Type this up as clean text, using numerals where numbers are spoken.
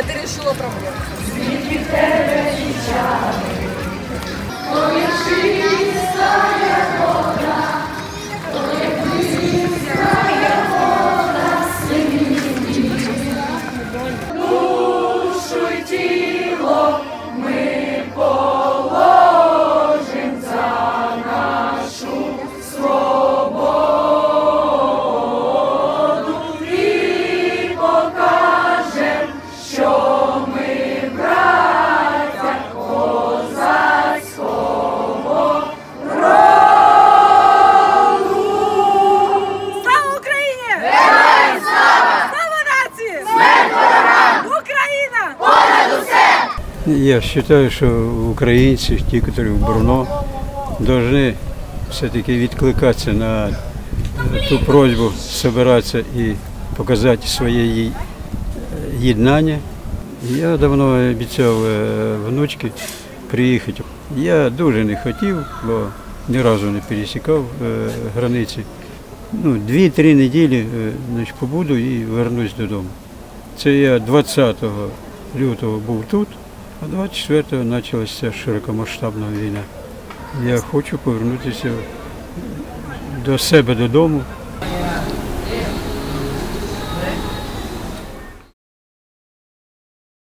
ти вирішила проблему? Я считаю, що українці, ті, які в Брно, повинні все-таки відкликатися на ту просьбу збиратися і показати своє єднання. Я давно обіцяв внучці приїхати. Я дуже не хотів, бо ні разу не пересікав границі. 2-3 неділі побуду і вернусь додому. Це я 20 лютого був тут. А 24-го почалася широкомасштабна війна. Я хочу повернутися до себе додому.